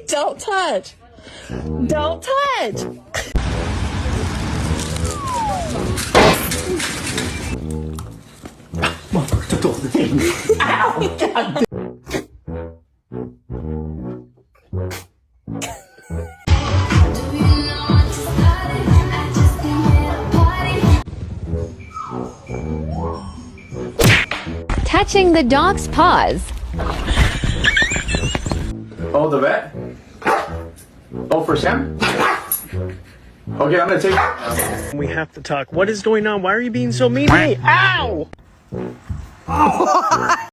Don't touch. Don't touch. Ow, God. Touching the dog's paws. Oh, the vet? Oh, for Sam? Okay, I'm gonna take... We have to talk. What is going on? Why are you being so mean to me? Ow!